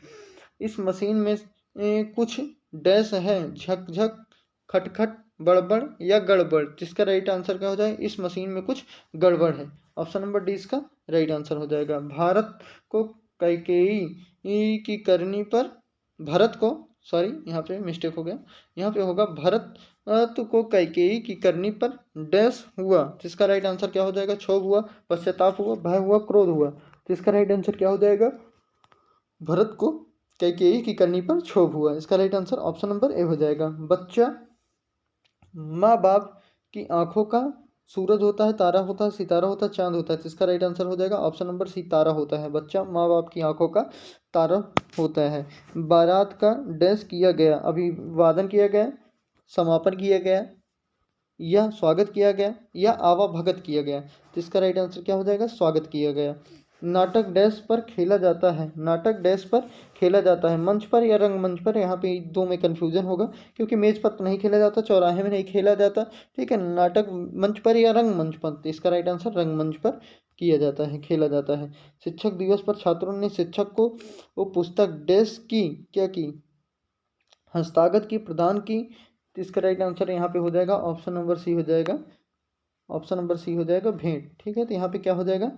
इस मशीन में कुछ डैश है, झकझक, खटखट, बड़बड़ या गड़बड़। जिसका राइट आंसर क्या हो जाएगा, इस मशीन में कुछ गड़बड़ है, ऑप्शन नंबर डी इसका राइट आंसर हो जाएगा। भारत को कैकेयी की करनी पर, भरत को, सॉरी यहाँ पे मिस्टेक हो गया, यहाँ पे होगा भरत को कैकेयी की करनी पर डैश हुआ। जिसका राइट आंसर क्या हो जाएगा, क्षोभ हुआ, पश्चाताप हुआ, भय हुआ, क्रोध हुआ। जिसका राइट आंसर क्या हो जाएगा, भरत को कैकेयी की करनी पर क्षोभ हुआ। इसका राइट आंसर ऑप्शन नंबर ए हो जाएगा। बच्चा माँ बाप की आंखों का सूरज होता है, तारा होता है, सितारा होता है, चांद होता है। इसका राइट आंसर हो जाएगा ऑप्शन नंबर सी, तारा होता है। बच्चा माँ बाप की आंखों का तारा होता है। बारात का डैश किया गया, अभिवादन किया गया, समापन किया गया, या स्वागत किया गया, या आवाभगत किया गया। जिसका राइट आंसर क्या हो जाएगा, स्वागत किया गया। नाटक डैश पर खेला जाता है, नाटक डैश पर खेला जाता है, मंच पर या रंगमंच पर। यहाँ पे दो में कन्फ्यूजन होगा, क्योंकि मेज पर नहीं खेला जाता, चौराहे में नहीं खेला जाता, ठीक है, नाटक मंच पर या रंगमंच पर। तो इसका राइट आंसर रंगमंच पर किया जाता है, खेला जाता है। शिक्षक दिवस पर छात्रों ने शिक्षक को वो पुस्तक डैश की क्या की, हस्तगत की, प्रदान की। तो इसका राइट आंसर यहाँ पे हो जाएगा ऑप्शन नंबर सी हो जाएगा, ऑप्शन नंबर सी हो जाएगा, भेंट। ठीक है, तो यहाँ पे क्या हो जाएगा,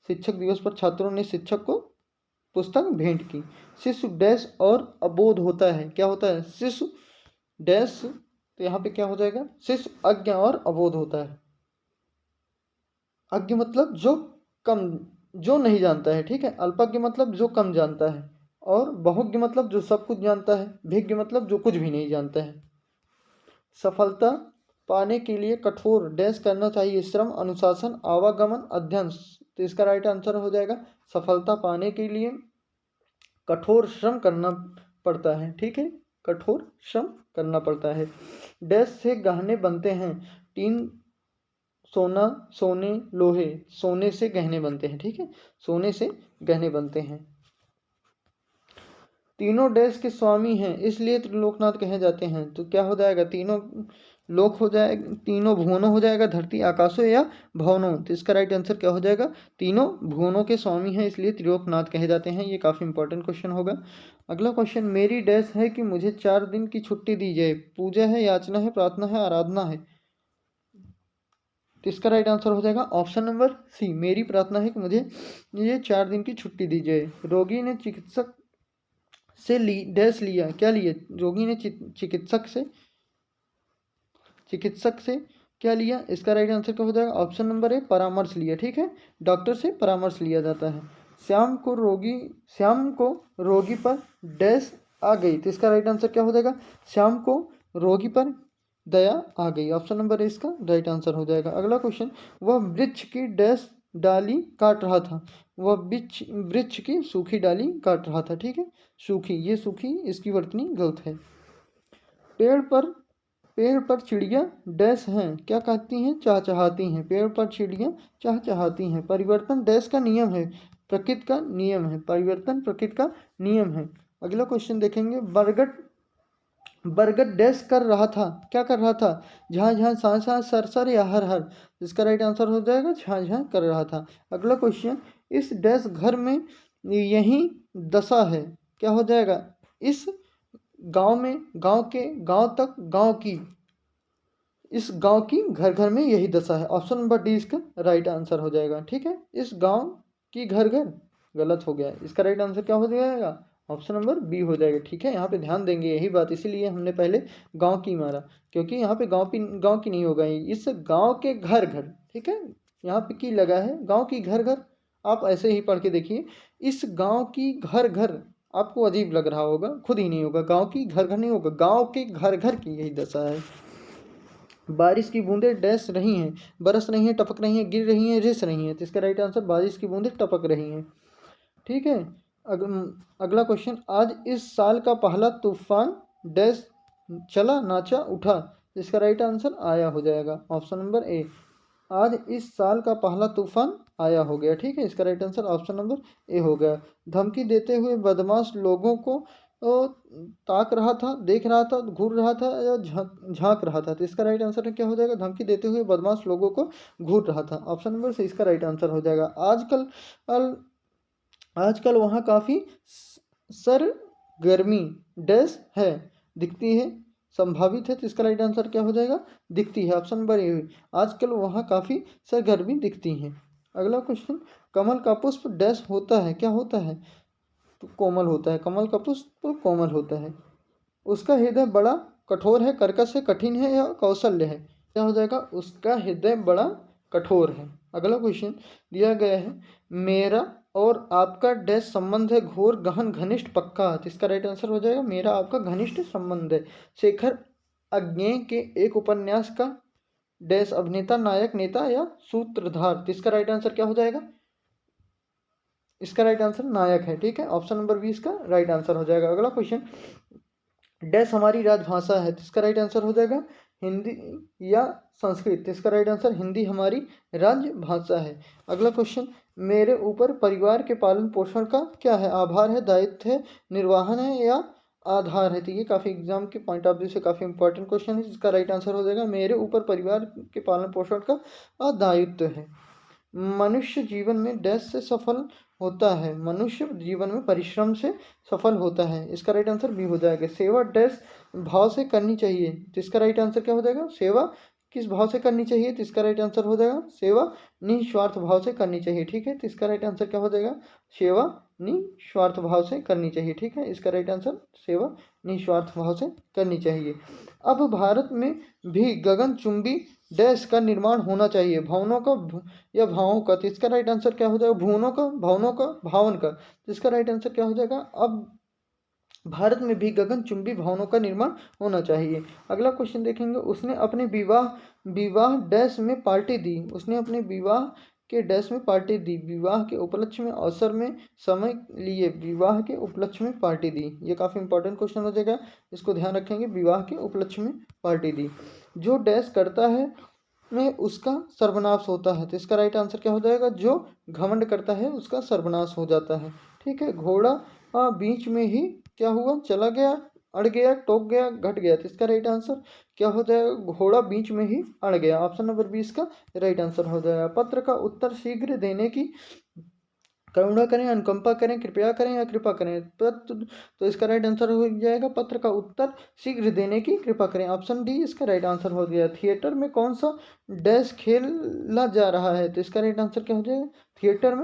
शिक्षक दिवस पर छात्रों ने शिक्षक को पुस्तक भेंट की। शिशु डैश और अबोध होता है, क्या होता है, शिशु डैश। तो यहाँ पे क्या हो जाएगा, शिशु अज्ञ और अबोध होता है। अज्ञ मतलब जो नहीं जानता है, ठीक है, अल्पज्ञ मतलब जो कम जानता है, और बहुज्ञ मतलब जो सब कुछ जानता है, भिज्ञ मतलब जो कुछ भी नहीं जानता है। सफलता पाने के लिए कठोर डैश करना चाहिए, श्रम, अनुशासन, आवागमन, अध्ययन। तो इसका राइट आंसर हो जाएगा सफलता पाने के लिए कठोर श्रम करना पड़ता है। ठीक है, कठोर श्रम करना पड़ता है। डैश से गहने बनते हैं, टीन, सोना, सोने, लोहे। सोने से गहने बनते हैं। ठीक है, सोने से गहने बनते हैं। तीनों डैश के स्वामी हैं इसलिए त्रिलोकनाथ कहे जाते हैं। तो क्या हो जाएगा, तीनों लोक हो जाएगा, तीनों भुवनों हो जाएगा, धरती, आकाशों या भवनों। तो इसका राइट आंसर क्या हो जाएगा, तीनों भुवनों के स्वामी हैं इसलिए त्रिलोकनाथ कहे जाते हैं। ये काफ़ी इंपॉर्टेंट क्वेश्चन होगा। अगला क्वेश्चन, मेरी डैश है कि मुझे 4 दिन की छुट्टी दी जाए। पूजा है, याचना है, प्रार्थना है, आराधना है। तो इसका राइट आंसर हो जाएगा ऑप्शन नंबर सी, मेरी प्रार्थना है कि मुझे ये 4 दिन की छुट्टी दी जाए। रोगी ने चिकित्सक से डैश लिया, क्या लिया, रोगी ने चिकित्सक से क्या लिया। इसका राइट आंसर क्या हो जाएगा, ऑप्शन नंबर ए, परामर्श लिया। ठीक है, डॉक्टर से परामर्श लिया जाता है। श्याम को रोगी पर डैश आ गई। तो इसका राइट आंसर क्या हो जाएगा, श्याम को रोगी पर दया आ गई। ऑप्शन नंबर ए इसका राइट आंसर हो जाएगा। अगला क्वेश्चन, वह वृक्ष की डैश डाली काट रहा था। वह वृक्ष की सूखी डाली काट रहा था। ठीक है, सूखी, ये सूखी, इसकी वर्तनी गलत है। पेड़ पर चिड़िया डैश हैं, क्या कहती हैं, चहचहाती हैं। पेड़ पर चिड़िया चहचहाती हैं। परिवर्तन डैश का नियम है, प्रकृति का नियम है। परिवर्तन प्रकृति का नियम है। अगला क्वेश्चन देखेंगे, बरगद डैश कर रहा था, क्या कर रहा था, झा झा, सा सा, सर सर या हर हर। इसका राइट आंसर हो जाएगा झा झा कर रहा था। अगला क्वेश्चन, इस डैश घर में यही दशा है, क्या हो जाएगा, इस गांव में, गांव के, गांव तक, गांव की, इस गांव की घर घर में यही दशा है। ऑप्शन नंबर डी इसका राइट आंसर हो जाएगा। ठीक है, इस गांव की घर घर गलत हो गया, इसका राइट आंसर क्या हो जाएगा, ऑप्शन नंबर बी हो जाएगा। ठीक है, यहाँ पे ध्यान देंगे यही बात, इसीलिए हमने पहले गांव की मारा, क्योंकि यहाँ पे गांव की नहीं होगा, इस गांव के घर घर। ठीक है, यहाँ पे की लगा है, गांव की घर घर, आप ऐसे ही पढ़ के देखिए, इस गांव की घर घर। आपको अजीब लग रहा होगा, खुद ही नहीं होगा, गांव की घर घर नहीं होगा, गांव के घर घर की यही दशा है। बारिश की बूंदें डैश रही हैं, बरस रही हैं, टपक रही हैं, गिर रही हैं, रिस रही हैं। तो इसका राइट आंसर, बारिश की बूंदें टपक रही हैं। ठीक है, अगला क्वेश्चन, आज इस साल का पहला तूफान डैश चला, नाचा, उठा। इसका राइट आंसर आया हो जाएगा, ऑप्शन नंबर ए, आज इस साल का पहला तूफान आया हो गया। ठीक है, इसका राइट आंसर ऑप्शन नंबर ए हो गया। धमकी देते हुए बदमाश लोगों को ताक रहा था, देख रहा था, घूर रहा था या झांक रहा था। तो इसका राइट आंसर क्या हो जाएगा, धमकी देते हुए बदमाश लोगों को घूर रहा था। ऑप्शन नंबर से इसका राइट आंसर हो जाएगा। आजकल वहाँ काफ़ी सरगर्मी डैश है, दिखती है, संभावित है। तो इसका राइट आंसर क्या हो जाएगा, दिखती है। ऑप्शन नंबर ए, आजकल वहाँ काफ़ी सरगर्मी दिखती है। अगला क्वेश्चन, कमल का पुष्प डैश होता है, क्या होता है, तो कोमल होता है। कमल का पुष्प कोमल होता है। उसका हृदय बड़ा कठोर है, कर्कश है, कठिन है या कौशल्य है। क्या हो जाएगा, उसका हृदय बड़ा कठोर है। अगला क्वेश्चन दिया गया है, मेरा और आपका डैश संबंध है, घोर, गहन, घनिष्ठ, पक्का। तो इसका राइट आंसर हो जाएगा, मेरा आपका घनिष्ठ संबंध है। शेखर अज्ञेय के एक उपन्यास का डैश अभिनेता, नायक, नेता या सूत्रधार। तो इसका राइट आंसर क्या हो जाएगा, इसका राइट आंसर नायक है। ठीक है, ऑप्शन नंबर बी इसका राइट आंसर हो जाएगा। अगला क्वेश्चन, डैश हमारी राजभाषा है। तो इसका राइट आंसर हो जाएगा हिंदी या संस्कृत। तो इसका राइट आंसर हिंदी हमारी राजभाषा है। अगला क्वेश्चन, मेरे ऊपर परिवार के पालन पोषण का क्या है, आभार है, दायित्व है, निर्वाहन है या आधार है। तो ये काफ़ी एग्जाम के पॉइंट ऑफ व्यू से काफ़ी इंपॉर्टेंट क्वेश्चन है। इसका राइट आंसर हो जाएगा, मेरे ऊपर परिवार के पालन पोषण का दायित्व है। मनुष्य जीवन में डैश से सफल होता है, मनुष्य जीवन में परिश्रम से सफल होता है। इसका राइट आंसर बी हो जाएगा। सेवा डैश भाव से करनी चाहिए। तो इसका राइट आंसर क्या हो जाएगा, सेवा किस भाव से करनी चाहिए। तो इसका राइट आंसर हो जाएगा, सेवा निस्वार्थ भाव से करनी चाहिए। ठीक है, तो इसका राइट आंसर क्या हो जाएगा, सेवा निस्वार्थ भाव से करनी चाहिए। ठीक है, इसका राइट आंसर सेवा निस्वार्थ भाव से करनी चाहिए। अब भारत में भी गगनचुंबी डैश का निर्माण होना चाहिए, भवनों का या भावों का। तो इसका राइट आंसर क्या हो जाएगा, भुवनों का, भवनों का, भावन का। तो इसका राइट आंसर क्या हो जाएगा, अब भारत में भी गगनचुंबी भवनों का निर्माण होना चाहिए। अगला क्वेश्चन देखेंगे, उसने अपने विवाह विवाह डैश में पार्टी दी, उसने अपने विवाह के डैश में पार्टी दी, विवाह के उपलक्ष्य में, अवसर में, समय लिए, विवाह के उपलक्ष्य में पार्टी दी। ये काफ़ी इंपॉर्टेंट क्वेश्चन हो जाएगा, इसको ध्यान रखेंगे, विवाह के उपलक्ष्य में पार्टी दी। जो डैश करता है में उसका सर्वनाश होता है। तो इसका राइट आंसर क्या हो जाएगा, जो घमंड करता है उसका सर्वनाश हो जाता है। ठीक है, घोड़ा बीच में ही क्या हुआ, चला गया, अड़ गया, टोक गया, घट गया। तो इसका राइट आंसर क्या हो जाएगा, घोड़ा बीच में ही अड़ गया। ऑप्शन नंबर 20 का राइट आंसर हो जाएगा। पत्र का उत्तर शीघ्र देने की करुणा करें, अनुकंपा करें, कृपया करें या कृपा करें। तो इसका राइट आंसर हो जाएगा, पत्र का उत्तर शीघ्र देने की कृपा करें। ऑप्शन डी इसका राइट आंसर हो गया। थिएटर में कौन सा डैश खेला जा रहा है। तो इसका राइट आंसर क्या हो जाएगा, थिएटर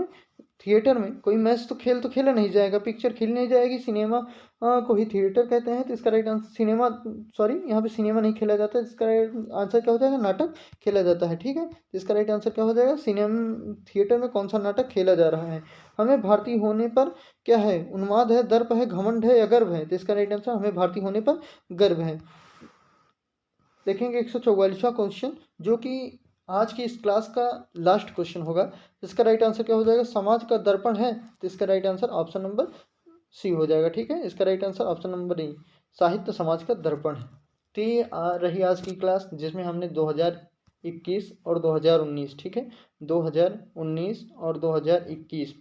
में कोई मैच तो खेला नहीं जाएगा, पिक्चर खेली नहीं जाएगी, सिनेमा को ही थिएटर कहते हैं। तो इसका राइट आंसर सिनेमा, सॉरी यहाँ पे सिनेमा नहीं खेला जाता है। इसका राइट आंसर क्या हो जाएगा, नाटक खेला जाता है। ठीक है, तो इसका राइट आंसर क्या हो जाएगा, थिएटर में कौन सा नाटक खेला जा रहा है। हमें भारतीय होने पर क्या है, उन्माद है, दर्प है, घमंड है या गर्व है। तो इसका राइट आंसर हमें भारतीय होने पर गर्व है। देखेंगे 144वां क्वेश्चन, जो कि आज की इस क्लास का लास्ट क्वेश्चन होगा। इसका राइट आंसर क्या हो जाएगा, समाज का दर्पण है। तो इसका right answer option number C हो जाएगा। ठीक है, इसका right answer option number A, साहित्य समाज का दर्पण है। तो ये रही आज की क्लास, जिसमें हमने 2021 और 2019, ठीक है, 2019 और 2021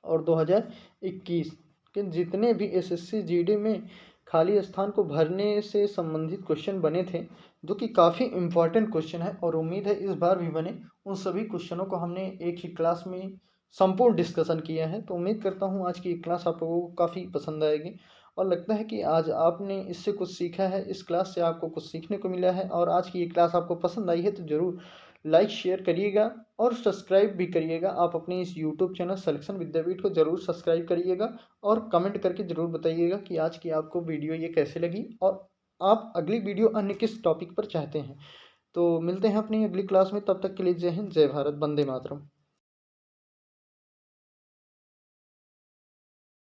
और 2021 के जितने भी एसएससी जीडी में खाली स्थान को भरने से संबंधित क्वेश्चन बने थे, जो कि काफ़ी इम्पॉर्टेंट क्वेश्चन है और उम्मीद है इस बार भी बने, उन सभी क्वेश्चनों को हमने एक ही क्लास में संपूर्ण डिस्कशन किया है। तो उम्मीद करता हूँ आज की ये क्लास आप लोगों को काफ़ी पसंद आएगी और लगता है कि आज आपने इससे कुछ सीखा है, इस क्लास से आपको कुछ सीखने को मिला है। और आज की ये क्लास आपको पसंद आई है तो ज़रूर लाइक शेयर करिएगा और सब्सक्राइब भी करिएगा। आप अपने इस यूट्यूब चैनल सलेक्शन विद्यापीठ को ज़रूर सब्सक्राइब करिएगा और कमेंट करके ज़रूर बताइएगा कि आज की आपको वीडियो ये कैसे लगी और आप अगली वीडियो अन्य किस टॉपिक पर चाहते हैं। तो मिलते हैं अपनी अगली क्लास में, तब तक के लिए जय हिंद, जय भारत, वंदे मातरम।